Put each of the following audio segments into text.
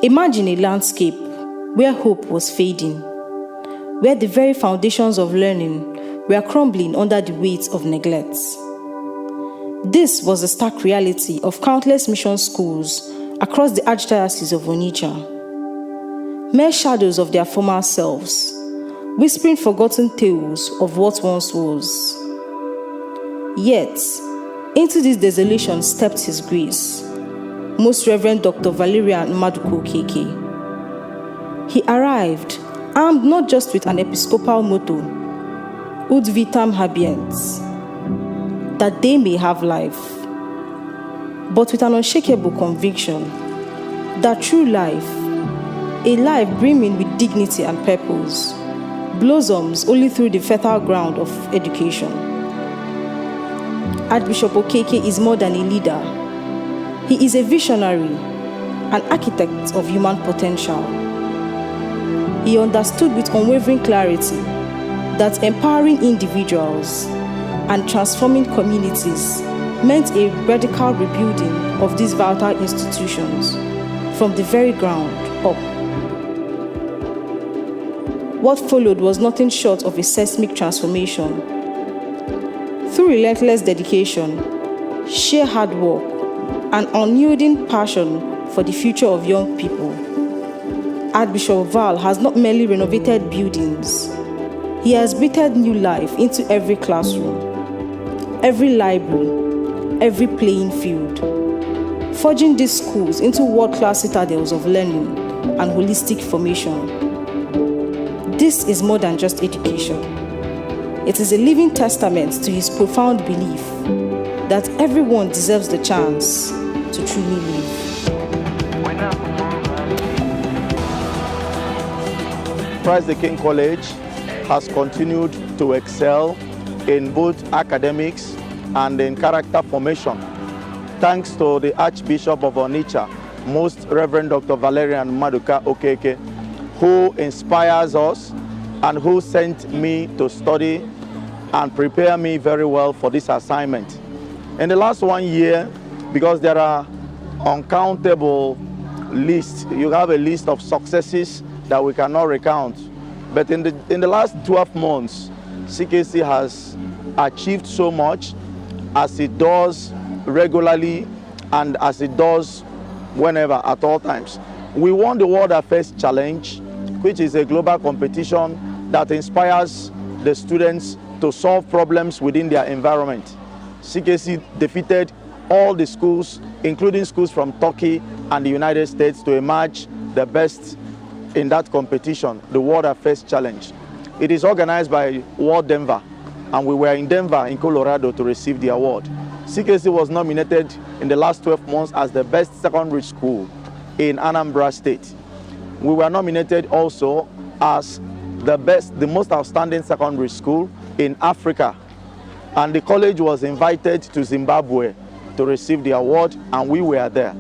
Imagine a landscape where hope was fading, where the very foundations of learning were crumbling under the weight of neglect. This was the stark reality of countless mission schools across the Archdiocese of Onitsha. Mere shadows of their former selves, whispering forgotten tales of what once was. Yet, into this desolation stepped His Grace, Most Reverend Dr. Valerian Okeke. He arrived armed not just with an episcopal motto, Ut vitam habeant, that they may have life, but with an unshakable conviction that true life, a life brimming with dignity and purpose, blossoms only through the fertile ground of education. Archbishop Okeke is more than a leader. He is a visionary, an architect of human potential. He understood with unwavering clarity that empowering individuals and transforming communities meant a radical rebuilding of these vital institutions from the very ground up. What followed was nothing short of a seismic transformation. Through relentless dedication, sheer hard work, and unyielding passion for the future of young people, Archbishop Val has not merely renovated buildings, he has breathed new life into every classroom, every library, every playing field, forging these schools into world-class citadels of learning and holistic formation. This is more than just education. It is a living testament to his profound belief that everyone deserves the chance to truly live. Christ the King College has continued to excel in both academics and in character formation, thanks to the Archbishop of Onitsha, Most Reverend Dr. Valerian Okeke, who inspires us and who sent me to study and prepare me very well for this assignment. In the last 1 year, because there are uncountable lists, you have a list of successes that we cannot recount. But in the last 12 months, CKC has achieved so much, as it does regularly and as it does whenever, at all times. We won the World Affairs Challenge, which is a global competition that inspires the students to solve problems within their environment. CKC defeated all the schools, including schools from Turkey and the United States, to emerge the best in that competition, the World Affairs Challenge. It is organized by World Denver, and we were in Denver, in Colorado, to receive the award. CKC was nominated in the last 12 months as the best secondary school in Anambra State. We were nominated also as the most outstanding secondary school in Africa. And the college was invited to Zimbabwe to receive the award, and we were there.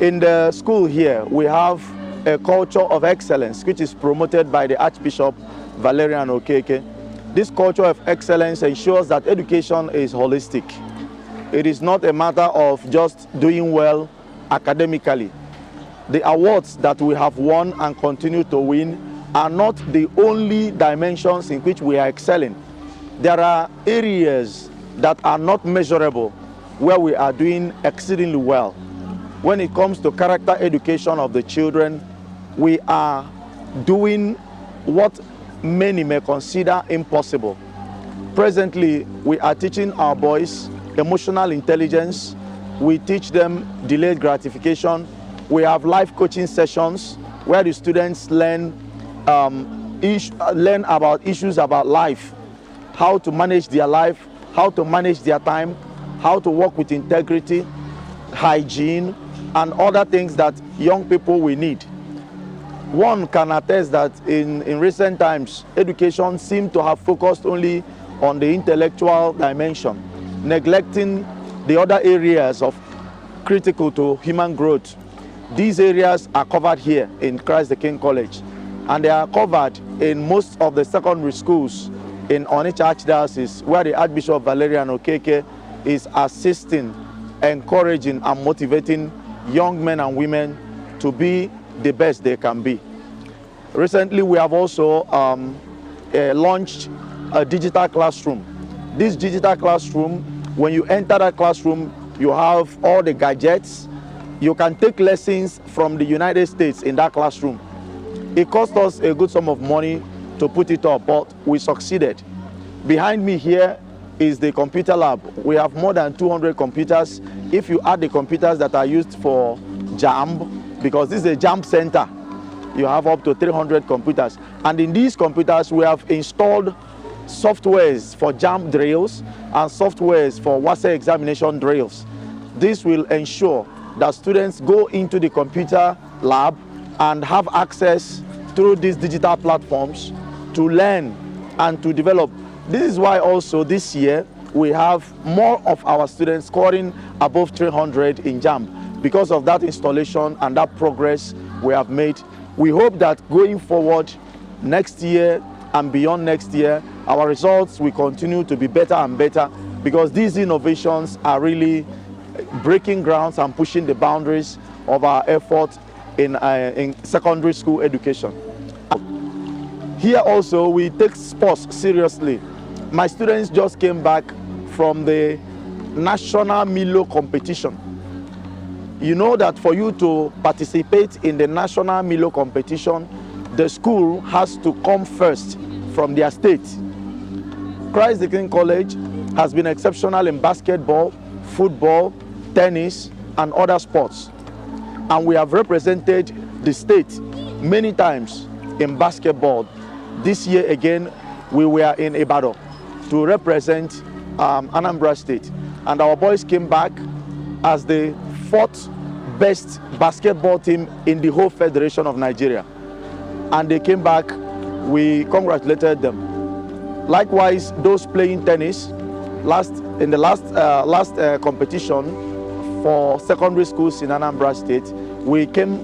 In the school here, we have a culture of excellence, which is promoted by the Archbishop Valerian Okeke. This culture of excellence ensures that education is holistic. It is not a matter of just doing well academically. The awards that we have won and continue to win are not the only dimensions in which we are excelling. There are areas that are not measurable where we are doing exceedingly well. When it comes to character education of the children, we are doing what many may consider impossible. Presently, we are teaching our boys emotional intelligence. We teach them delayed gratification. We have life coaching sessions where the students learn about issues about life, how to manage their life, how to manage their time, how to work with integrity, hygiene, and other things that young people will need. One can attest that in recent times, education seems to have focused only on the intellectual dimension, neglecting the other areas of critical to human growth. These areas are covered here in Christ the King College, and they are covered in most of the secondary schools in Onitsha Archdiocese, where the Archbishop Valerian Okeke is assisting, encouraging, and motivating young men and women to be the best they can be. Recently, we have also launched a digital classroom. This digital classroom, when you enter that classroom, you have all the gadgets. You can take lessons from the United States in that classroom. It cost us a good sum of money to put it up, but we succeeded. Behind me here is the computer lab. We have more than 200 computers. If you add the computers that are used for JAMB, because this is a JAMB center, you have up to 300 computers. And in these computers, we have installed softwares for JAMB drills and softwares for WASE examination drills. This will ensure that students go into the computer lab and have access through these digital platforms to learn and to develop. This is why also this year we have more of our students scoring above 300 in JAMB because of that installation and that progress we have made. We hope that going forward next year and beyond next year, our results will continue to be better and better because these innovations are really breaking grounds and pushing the boundaries of our effort in secondary school education. Here also, we take sports seriously. My students just came back from the national Milo competition. You know that for you to participate in the national Milo competition, the school has to come first from their state. Christ the King College has been exceptional in basketball, football, tennis, and other sports. And we have represented the state many times in basketball. This year again, we were in Ibadan to represent Anambra State. And our boys came back as the 4th best basketball team in the whole Federation of Nigeria. And they came back, we congratulated them. Likewise, those playing tennis, in the last competition for secondary schools in Anambra State, we came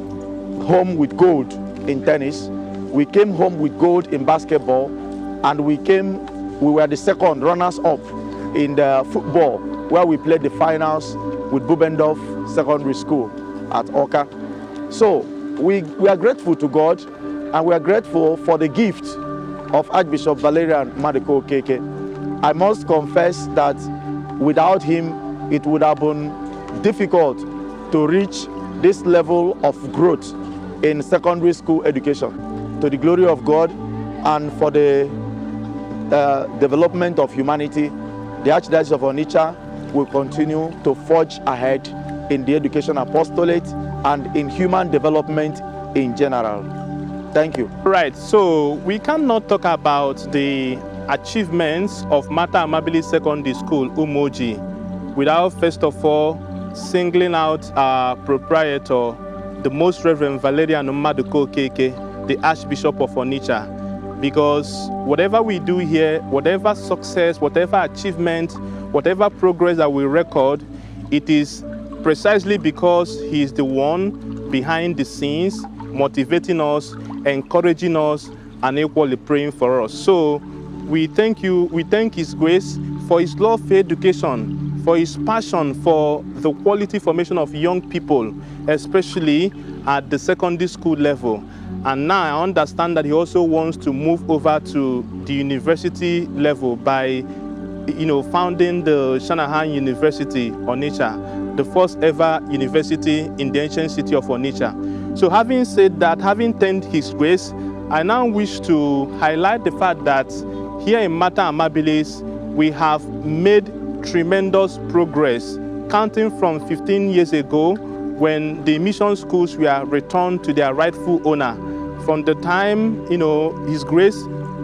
home with gold in tennis, we came home with gold in basketball, and we were the second runners-up in the football, where we played the finals with Bubendorf Secondary School at Oka. So we are grateful to God, and we are grateful for the gift of Archbishop Val Okeke. I must confess that without him, it would have been difficult to reach this level of growth in secondary school education. To the glory of God and for the development of humanity, the Archdiocese of Onitsha will continue to forge ahead in the education apostolate and in human development in general. Thank you. Right, so we cannot talk about the achievements of Mater Amabilis Secondary School, Umoji, without first of all singling out our proprietor, the Most Reverend Valerian Okeke, the Archbishop of Onitsha. Because whatever we do here, whatever success, whatever achievement, whatever progress that we record, it is precisely because he is the one behind the scenes, motivating us, encouraging us, and equally praying for us. So we thank His grace for His love for education, for His passion for the quality formation of young people, especially at the secondary school level. And now I understand that He also wants to move over to the university level by, founding the Shanahan University, Onitsha, the first ever university in the ancient city of Onitsha. So having said that, having thanked His grace, I now wish to highlight the fact that here in Mater Amabilis, we have made tremendous progress, counting from 15 years ago when the mission schools were returned to their rightful owner. From the time, His grace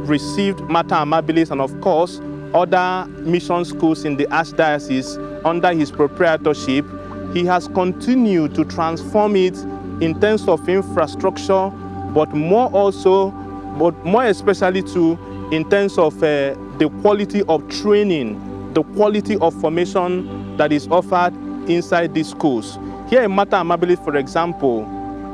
received Mater Amabilis and of course, other mission schools in the Archdiocese under His proprietorship, He has continued to transform it in terms of infrastructure, but more especially in terms of the quality of training, the quality of formation that is offered inside these schools. Here in Mater Amabilis, for example,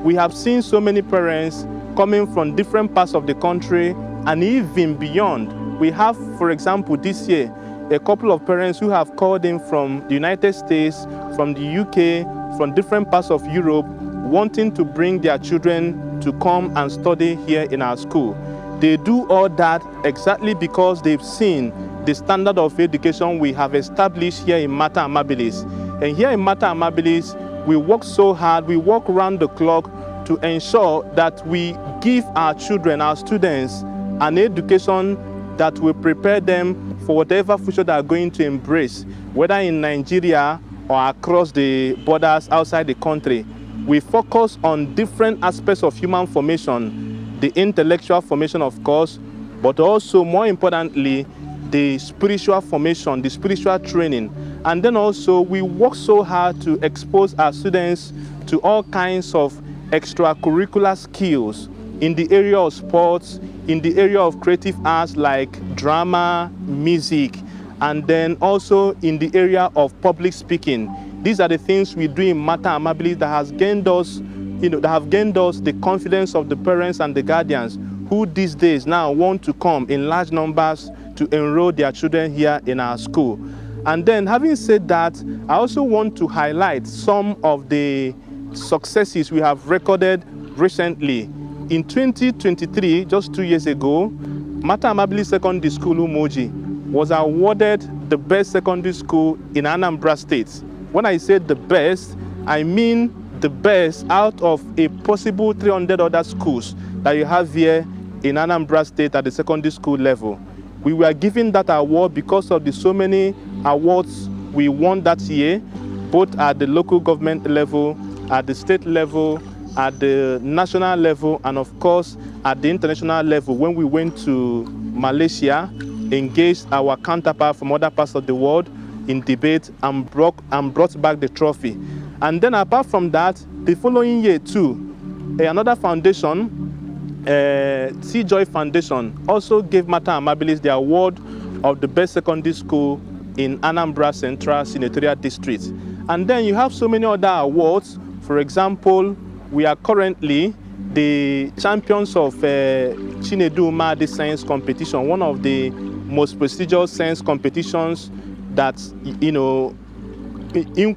we have seen so many parents coming from different parts of the country and even beyond. We have, for example, this year, a couple of parents who have called in from the United States, from the UK, from different parts of Europe, wanting to bring their children to come and study here in our school. They do all that exactly because they've seen the standard of education we have established here in Mater Amabilis. And here in Mater Amabilis, we work so hard, we work around the clock to ensure that we give our children, our students, an education that will prepare them for whatever future they are going to embrace, whether in Nigeria or across the borders outside the country. We focus on different aspects of human formation, the intellectual formation, of course, but also, more importantly, the spiritual formation, the spiritual training. And then also, we work so hard to expose our students to all kinds of extracurricular skills in the area of sports, in the area of creative arts like drama, music, and then also in the area of public speaking. These are the things we do in Mater Amabilis that has gained us, that have gained us the confidence of the parents and the guardians who these days now want to come in large numbers to enroll their children here in our school. And then, having said that, I also want to highlight some of the successes we have recorded recently. In 2023, just 2 years ago, Mater Amabilis Secondary School Umoji was awarded the best secondary school in Anambra State. When I say the best, I mean the best out of a possible 300 other schools that you have here in Anambra State at the secondary school level. We were given that award because of the so many awards we won that year, both at the local government level, at the state level, at the national level, and of course at the international level when we went to Malaysia, engaged our counterpart from other parts of the world in debate and brought back the trophy. And then apart from that, the following year too, another foundation, Sea Joy Foundation, also gave Mater Amabilis the award of the best secondary school in Anambra Central Senatorial District. And then you have so many other awards. For example, we are currently the champions of Chinedu Umadi Science Competition, one of the most prestigious science competitions that, in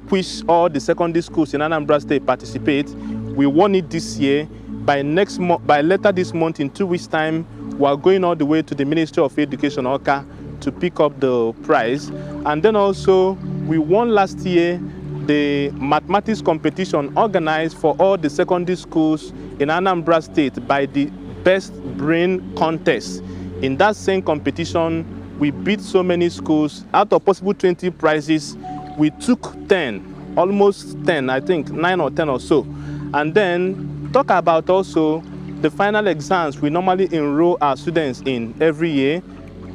which all the secondary schools in Anambra State participate. We won it this year. By later this month, in 2 weeks' time, we are going all the way to the Ministry of Education, Oka, to pick up the prize. And then also, we won last year the mathematics competition organized for all the secondary schools in Anambra State by the Best Brain Contest. In that same competition, we beat so many schools. Out of possible 20 prizes, we took 10, almost 10, I think 9 or 10 or so. And then talk about also the final exams we normally enroll our students in every year,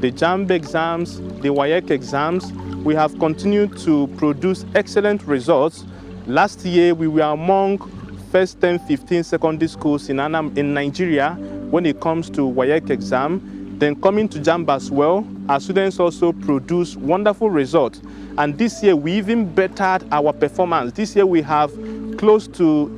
the JAMB exams, the WAEC exams. We have continued to produce excellent results. Last year, we were among first 10, 15 secondary schools in Nigeria when it comes to WAEC exam. Then coming to JAMB as well, our students also produce wonderful results. And this year, we even bettered our performance. This year, we have close to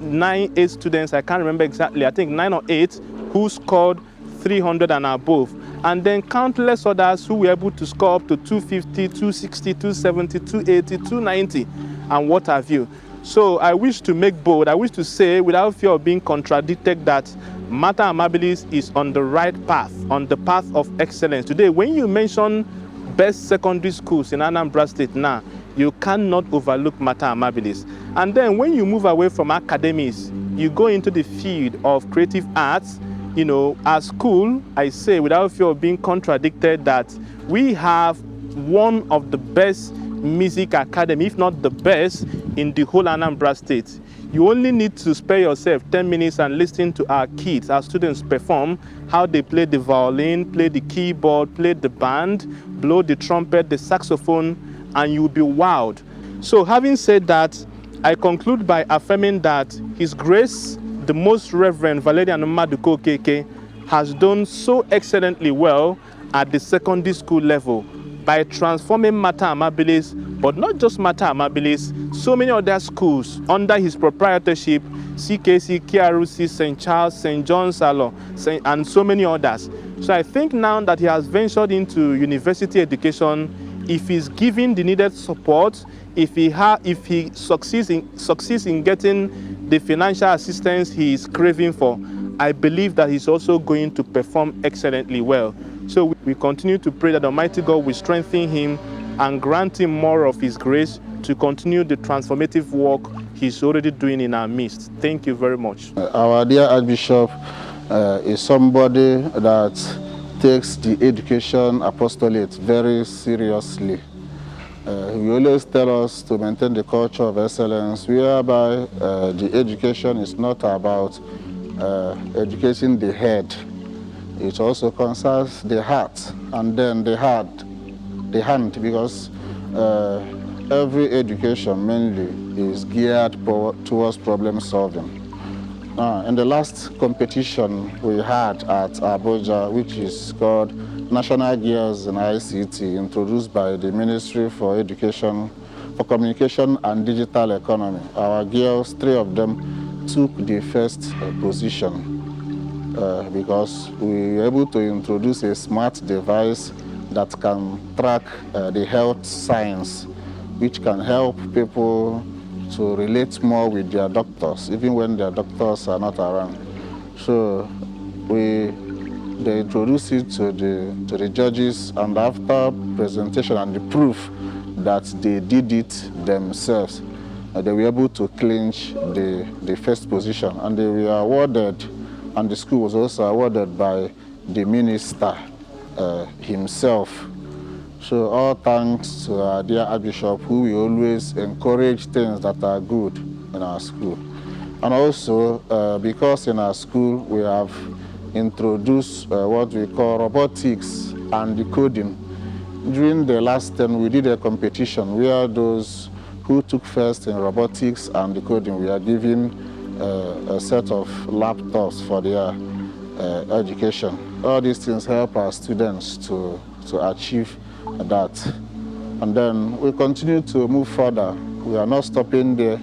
8 students, I can't remember exactly, I think 9 or 8, who scored 300 and above. And then countless others who were able to score up to 250, 260, 270, 280, 290, and what have you. So I wish to make bold, I wish to say without fear of being contradicted that Mater Amabilis is on the right path, on the path of excellence. Today, when you mention best secondary schools in Anambra State now, you cannot overlook Mater Amabilis. And then when you move away from academics, you go into the field of creative arts. At school, I say without fear of being contradicted that we have one of the best music academy, if not the best, in the whole Anambra State. You only need to spare yourself 10 minutes and listen to our kids, our students perform, how they play the violin, play the keyboard, play the band, blow the trumpet, the saxophone, and you'll be wowed. So having said that, I conclude by affirming that His Grace, the Most Reverend Valerian Okeke, has done so excellently well at the secondary school level by transforming Mater Amabilis, but not just Mater Amabilis, so many other schools under his proprietorship, CKC, KRUC, St. Charles, St. John's, and so many others. So I think now that he has ventured into university education, if he's given the needed support, if he succeeds in getting the financial assistance he is craving for, I believe that he's also going to perform excellently well. So we continue to pray that Almighty God will strengthen him and grant him more of his grace to continue the transformative work he's already doing in our midst. Thank you very much. Our dear Archbishop is somebody that takes the education apostolate very seriously. He always tells us to maintain the culture of excellence, whereby the education is not about educating the head. It also concerns the heart and then the hand, because every education mainly is geared towards problem solving. In the last competition we had at Abuja, which is called National Girls in ICT, introduced by the Ministry for Education, for Communication and Digital Economy, our girls, 3 of them, took the first position because we were able to introduce a smart device that can track the health science, which can help people to relate more with their doctors, even when their doctors are not around. So they introduced it to the judges, and after presentation and the proof that they did it themselves, they were able to clinch the first position, and they were awarded, and the school was also awarded by the minister himself. So all thanks to our dear Archbishop, who will always encourage things that are good in our school. And also, because in our school we have introduced what we call robotics and decoding. During the last term, we did a competition where those who took first in robotics and decoding, we are given a set of laptops for their education. All these things help our students to achieve that. And then we continue to move further. We are not stopping there.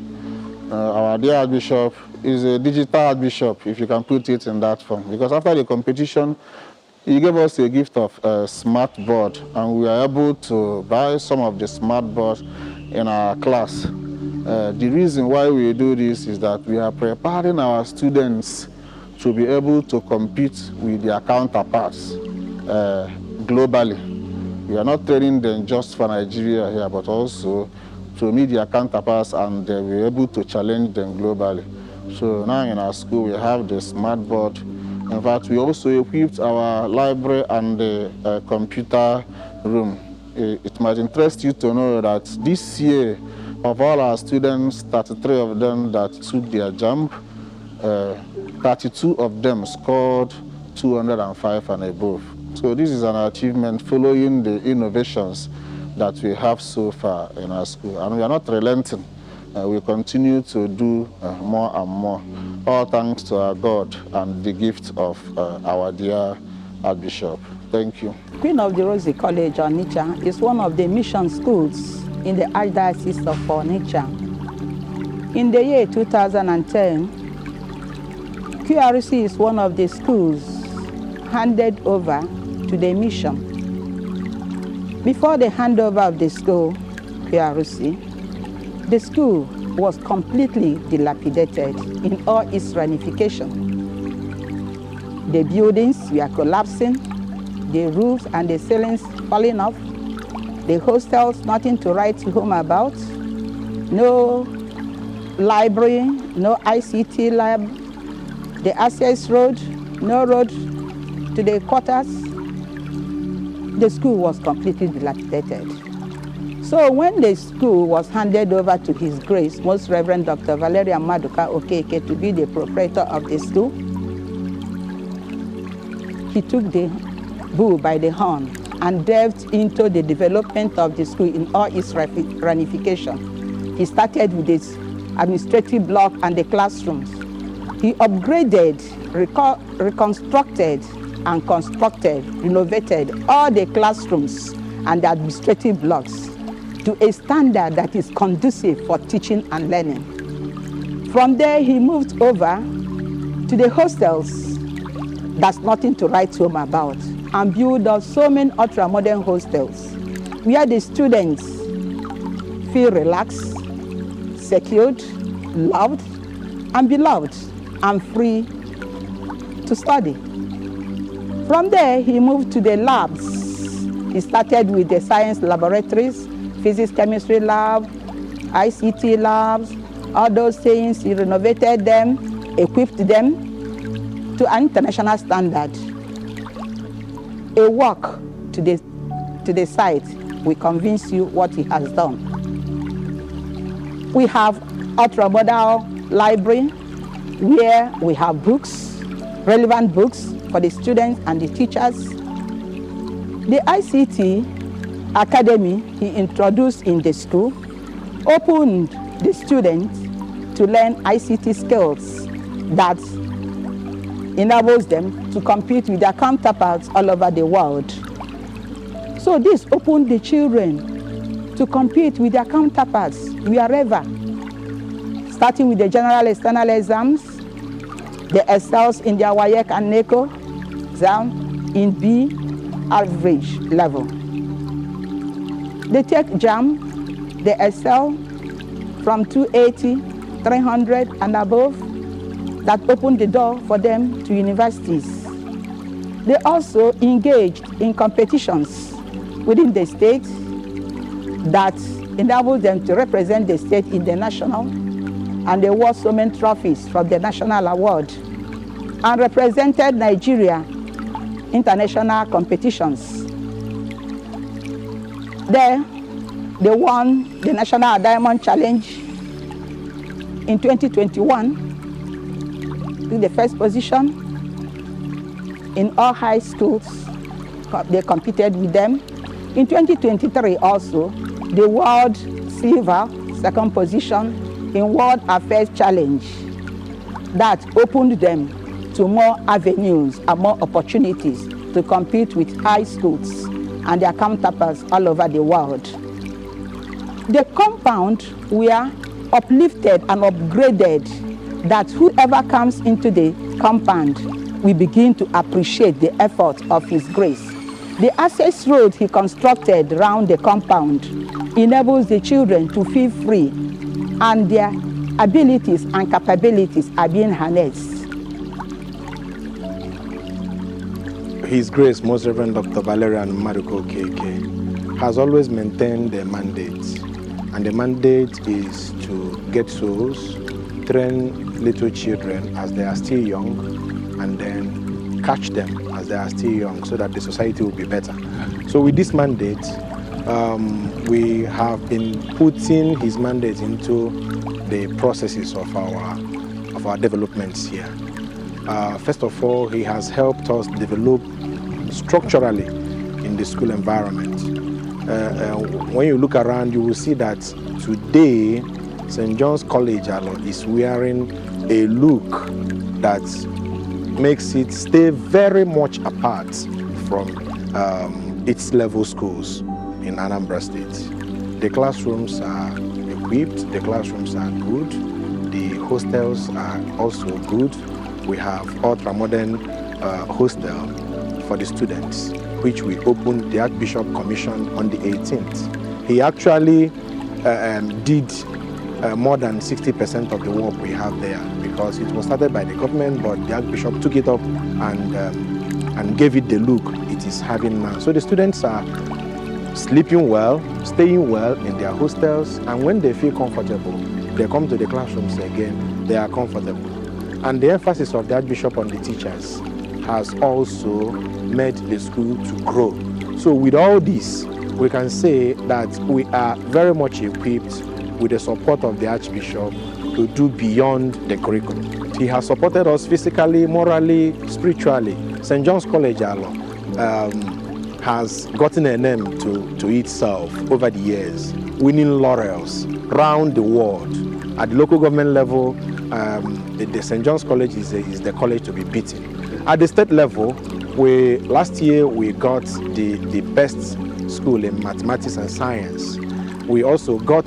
Our dear Archbishop is a digital Archbishop, if you can put it in that form. Because after the competition, he gave us a gift of a smart board, and we are able to buy some of the smart boards in our class. The reason why we do this is that we are preparing our students to be able to compete with their counterparts globally. We are not training them just for Nigeria here, but also to meet their counterparts, and we're able to challenge them globally. So now in our school we have the smart board. In fact, we also equipped our library and the computer room. It might interest you to know that this year, of all our students, 33 of them that took their JAMB, 32 of them scored 205 and above. So this is an achievement following the innovations that we have so far in our school. And we are not relenting. We continue to do more and more, all thanks to our God and the gift of our dear Archbishop. Thank you. Queen of the Rosie College, Onitsha, is one of the mission schools in the Archdiocese of Onitsha. In the year 2010, QRC is one of the schools handed over to the mission. Before the handover of the school, QRC, the school was completely dilapidated in all its ramifications. The buildings were collapsing, the roofs and the ceilings falling off, the hostels nothing to write home about, no library, no ICT lab, the access road, no road to the quarters. The school was completely dilapidated. So when the school was handed over to His Grace, Most Reverend Dr. Valeria Maduka Okeke, to be the proprietor of the school, he took the bull by the horn and delved into the development of the school in all its ramifications. He started with its administrative block and the classrooms. He upgraded, reconstructed, and constructed, renovated all the classrooms and the administrative blocks to a standard that is conducive for teaching and learning. From there, he moved over to the hostels. That's nothing to write home about, and built up so many ultra-modern hostels where the students feel relaxed, secured, loved, and beloved, and free to study. From there, he moved to the labs. He started with the science laboratories, physics, chemistry lab, ICT labs, all those things. He renovated them, equipped them to an international standard. A walk to the site will convince you what he has done. We have ultra-modern library where we have books, relevant books for the students and the teachers. The ICT academy he introduced in the school opened the students to learn ICT skills that enables them to compete with their counterparts all over the world. So this opened the children to compete with their counterparts wherever, starting with the general external exams. They excels in their WAEC and NECO exam in B average level. They take JAM, they excel from 280, 300 and above. That opened the door for them to universities. They also engaged in competitions within the state that enabled them to represent the state in the national, and they won so many trophies from the national award and represented Nigeria international competitions. There, they won the National Diamond Challenge in 2021. In the first position in all high schools, they competed with them. In 2023 also, the World Silver, second position in World Affairs Challenge. That opened them to more avenues and more opportunities to compete with high schools and their counterparts all over the world. The compound were uplifted and upgraded, that whoever comes into the compound will begin to appreciate the effort of His grace. The access road he constructed around the compound enables the children to feel free, and their abilities and capabilities are being harnessed. His Grace, Most Reverend Dr. Valerian Okeke, has always maintained the mandate, and the mandate is to get souls, train little children as they are still young, and then catch them as they are still young so that the society will be better. So with this mandate, we have been putting his mandate into the processes of our developments here. First of all, he has helped us develop structurally in the school environment. When you look around, you will see that today St. John's College is wearing a look that makes it stay very much apart from its level schools in Anambra State. The classrooms are equipped, the classrooms are good, the hostels are also good. We have ultra-modern hostel for the students, which we opened the Archbishop Commission on the 18th. He actually did more than 60% of the work we have there, because it was started by the government, but the Archbishop took it up and gave it the look it is having now. So the students are sleeping well, staying well in their hostels, and when they feel comfortable, they come to the classrooms again, they are comfortable. And the emphasis of the Archbishop on the teachers has also made the school to grow. So with all this, we can say that we are very much equipped with the support of the Archbishop to do beyond the curriculum. He has supported us physically, morally, spiritually. St. John's College has gotten a name to itself over the years, winning laurels around the world. At the local government level, the St. John's College is the college to be beaten. At the state level, last year we got the best school in mathematics and science. We also got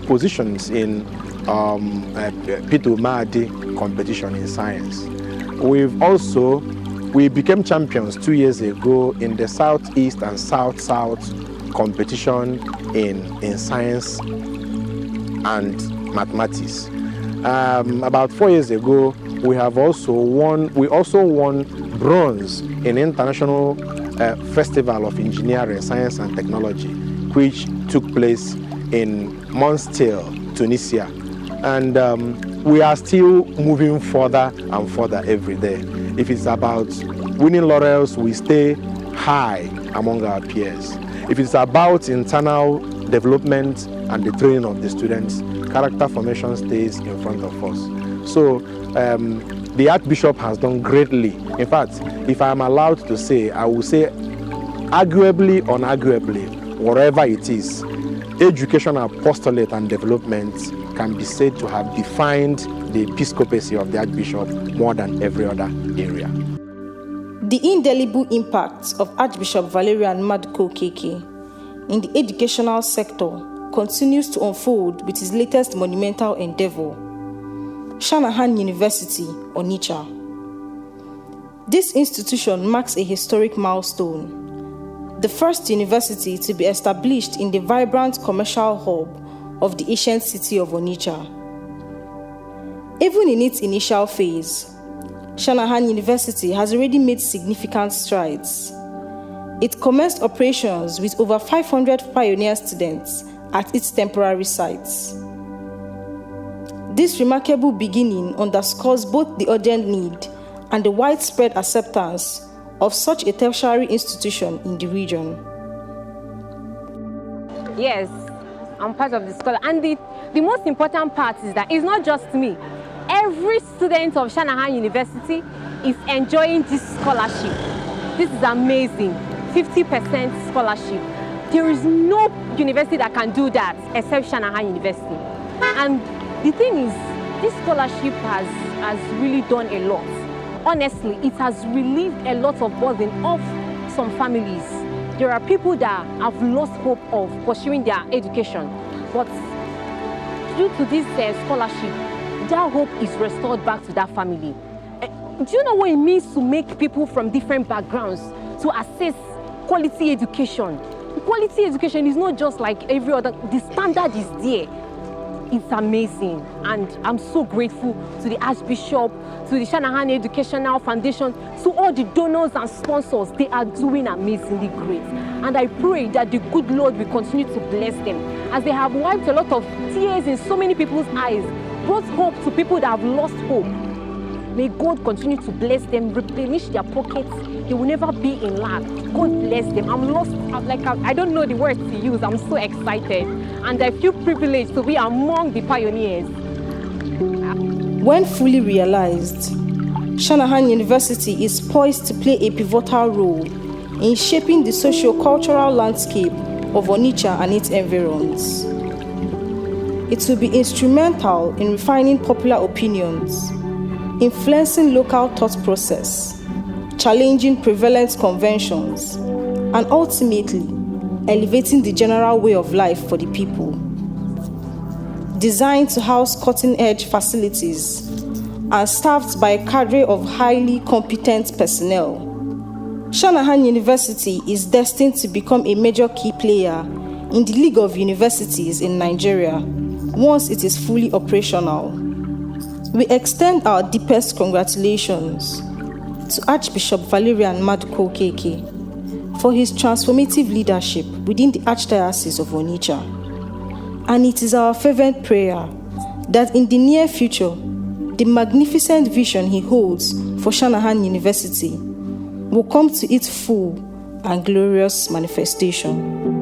positions in Peter Mahdi competition in science. We became champions 2 years ago in the Southeast and South-South competition in science and mathematics. About 4 years ago, we also won bronze in International Festival of Engineering, Science and Technology, which took place in Monastir, Tunisia. And we are still moving further and further every day. If it's about winning laurels, we stay high among our peers. If it's about internal development and the training of the students, character formation stays in front of us. So the Archbishop has done greatly. In fact, if I'm allowed to say, I will say arguably, unarguably, whatever it is, educational apostolate and development can be said to have defined the episcopacy of the Archbishop more than every other area. The indelible impact of Archbishop Valerian Okeke in the educational sector continues to unfold with his latest monumental endeavor, Shanahan University, Onitsha. This institution marks a historic milestone, the first university to be established in the vibrant commercial hub of the ancient city of Onitsha. Even in its initial phase, Shanahan University has already made significant strides. It commenced operations with over 500 pioneer students at its temporary sites. This remarkable beginning underscores both the urgent need and the widespread acceptance of such a tertiary institution in the region. Yes, I'm part of the scholar, and the most important part is that it's not just me. Every student of Shanahan University is enjoying this scholarship. This is amazing, 50% scholarship. There is no university that can do that except Shanahan University. And the thing is, this scholarship has really done a lot. Honestly, it has relieved a lot of burden off some families. There are people that have lost hope of pursuing their education, but due to this scholarship, that hope is restored back to that family. Do you know what it means to make people from different backgrounds to access quality education? Quality education is not just like every other, the standard is there. It's amazing, and I'm so grateful to the Archbishop, to the Shanahan Educational Foundation, to all the donors and sponsors. They are doing amazingly great, and I pray that the good Lord will continue to bless them, as they have wiped a lot of tears in so many people's eyes, brought hope to people that have lost hope. May God continue to bless them, replenish their pockets. They will never be in lack. God bless them. I'm lost, I don't know the words to use. I'm so excited, and I feel privileged to be among the pioneers. When fully realized, Shanahan University is poised to play a pivotal role in shaping the socio-cultural landscape of Onitsha and its environs. It will be instrumental in refining popular opinions, influencing local thought process, challenging prevalent conventions, and ultimately elevating the general way of life for the people. Designed to house cutting-edge facilities and staffed by a cadre of highly competent personnel, Shanahan University is destined to become a major key player in the League of Universities in Nigeria once it is fully operational. We extend our deepest congratulations to Archbishop Valerian Okeke for his transformative leadership within the Archdiocese of Onitsha. And it is our fervent prayer that in the near future, the magnificent vision he holds for Shanahan University will come to its full and glorious manifestation.